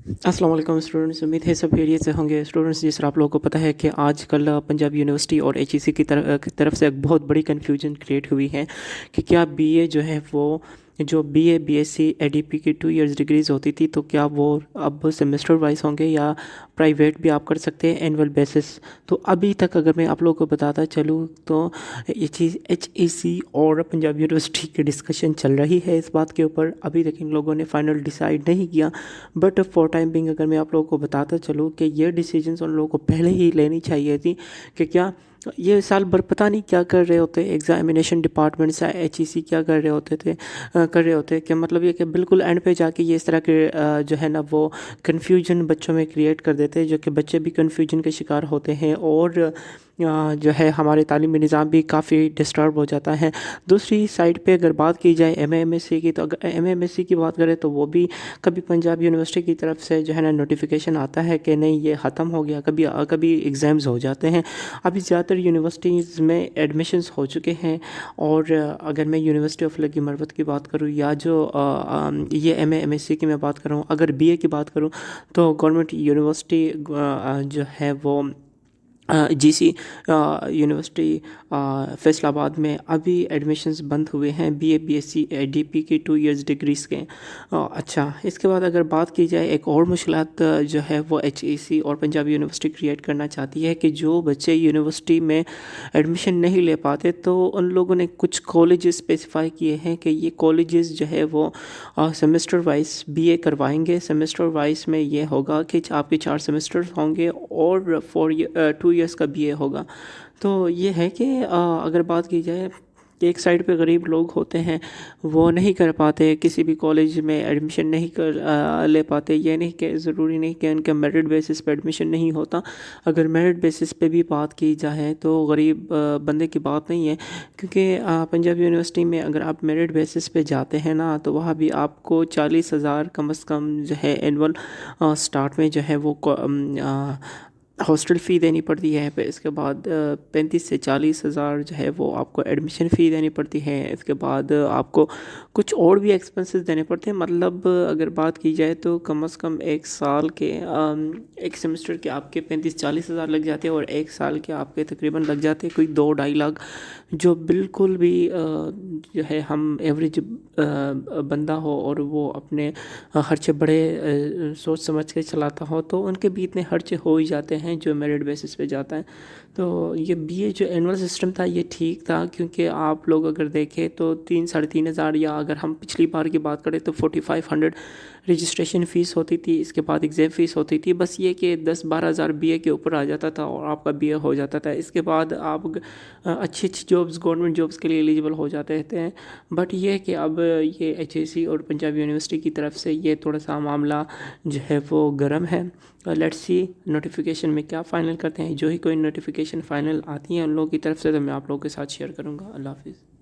अस्सलाम वालेकुम स्टूडेंट्स, उम्मीद है सब खैरियत से होंगे। स्टूडेंट्स, जिस तरह आप लोगों को पता है कि आजकल पंजाब यूनिवर्सिटी और एचईसी की तरफ से एक बहुत बड़ी कन्फ्यूजन क्रिएट हुई है कि क्या बीए जो है वो जो बीए बीएससी एडीपी की 2 इयर्स डिग्रीज़ होती थी, तो क्या वो अब सेमेस्टर वाइज होंगे या प्राइवेट भी आप कर सकते हैं एनुअल बेसिस। तो अभी तक अगर मैं आप लोगों को बताता चलूँ तो एचईसी और पंजाब यूनिवर्सिटी की डिस्कशन चल रही है इस बात के ऊपर। अभी तक इन लोगों ने फाइनल डिसाइड नहीं किया, बट फॉर टाइम बिंग अगर मैं आप लोगों को बताता चलूँ कि ये डिसीजंस उन लोगों को पहले ही लेनी चाहिए थी कि क्या ये साल भर पता नहीं क्या कर रहे होते एग्जामिनेशन डिपार्टमेंट से एचईसी क्या कर रहे होते थे कर रहे होते कि मतलब ये कि बिल्कुल एंड पे जाके ये इस तरह के जो है ना वो कन्फ्यूजन बच्चों में क्रिएट कर देते हैं, जो कि बच्चे भी कन्फ्यूजन के शिकार होते हैं और जो है हमारे तालीमी निज़ाम भी काफ़ी डिस्टर्ब हो जाता है। दूसरी साइड पे अगर बात की जाए एमएएमएससी की, तो अगर एमएएमएससी की बात करें तो वो भी कभी पंजाब यूनिवर्सिटी की तरफ से जो है ना नोटिफिकेशन आता है कि नहीं ये ख़त्म हो गया, कभी कभी एग्ज़ाम्स हो जाते हैं। अभी ज़्यादातर यूनिवर्सिटीज़ में एडमिशन्स हो चुके हैं। और अगर मैं यूनिवर्सिटी ऑफ लकी मरवत की बात करूँ या जो ये एमएएमएससी की मैं बात करूँ, अगर बीए की बात करूँ तो गवर्नमेंट यूनिवर्सिटी जो है वो जीसी यूनिवर्सिटी फैसलाबाद में अभी एडमिशन्स बंद हुए हैं बीए बीएससी एडीपी की 2 इयर्स डिग्रीज़ के। अच्छा, इसके बाद अगर बात की जाए एक और मुश्किलात जो है वो एचईसी और पंजाब यूनिवर्सिटी क्रिएट करना चाहती है कि जो बच्चे यूनिवर्सिटी में एडमिशन नहीं ले पाते तो उन लोगों ने कुछ कॉलेजेस स्पेसिफाई किए हैं कि ये कॉलेजेस जो है वो सेमेस्टर वाइज बीए करवाएंगे। सेमेस्टर वाइज में ये होगा कि आपके 4 सेमेस्टर होंगे और 2 इयर्स का बीए होगा। तो ये है कि अगर बात की जाए कि एक साइड पे गरीब लोग होते हैं, वो नहीं कर पाते, किसी भी कॉलेज में एडमिशन नहीं ले पाते। ये नहीं कि ज़रूरी नहीं कि उनके मेरिट बेसिस पे एडमिशन नहीं होता। अगर मेरिट बेसिस पे भी बात की जाए तो गरीब बंदे की बात नहीं है, क्योंकि पंजाब यूनिवर्सिटी में अगर आप मेरिट बेसिस पे जाते हैं ना तो वहाँ भी आपको 40,000 कम से कम जो है एनुअल स्टार्ट में जो है वो हॉस्टल फ़ी देनी पड़ती है। फिर इसके बाद 35 से 40,000 जो है वो आपको एडमिशन फ़ी देनी पड़ती है। इसके बाद आपको कुछ और भी एक्सपेंसेस देने पड़ते हैं। मतलब अगर बात की जाए तो कम से कम एक साल के एक सेमेस्टर के आपके 35-40 हज़ार लग जाते हैं और एक साल के आपके तकरीबन लग जाते हैं कोई 2-2.5 लाख, जो बिल्कुल भी जो है हम एवरेज बंदा हो और वो अपने खर्चे बड़े सोच समझ के चलाता हो तो उनके भी इतने खर्चे हो ही जाते हैं जो मेरिट बेसिस पे जाता है। तो ये बीए जो एनुअल सिस्टम था ये ठीक था, क्योंकि आप लोग अगर देखें तो 3-3.5 हज़ार, या अगर हम पिछली बार की बात करें तो 4500 रजिस्ट्रेशन फ़ीस होती थी। इसके बाद एग्ज़ाम फ़ीस होती थी। बस ये कि 10-12 हज़ार बीए के ऊपर आ जाता था और आपका बीए हो जाता था। इसके बाद आप अच्छी अच्छी जॉब्स गवर्नमेंट जॉब्स के लिए एलिजिबल हो जाते हैं। बट ये है कि अब ये एचईसी और पंजाब यूनिवर्सिटी की तरफ से ये थोड़ा सा मामला जो है वो गर्म है। लेट्स सी नोटिफिकेशन में क्या फ़ाइनल करते हैं। जो ही कोई नोटिफिकेशन फ़ाइनल आती है उन लोगों की तरफ से तो मैं आप लोगों के साथ शेयर करूँगा। अल्लाह हाफिज़।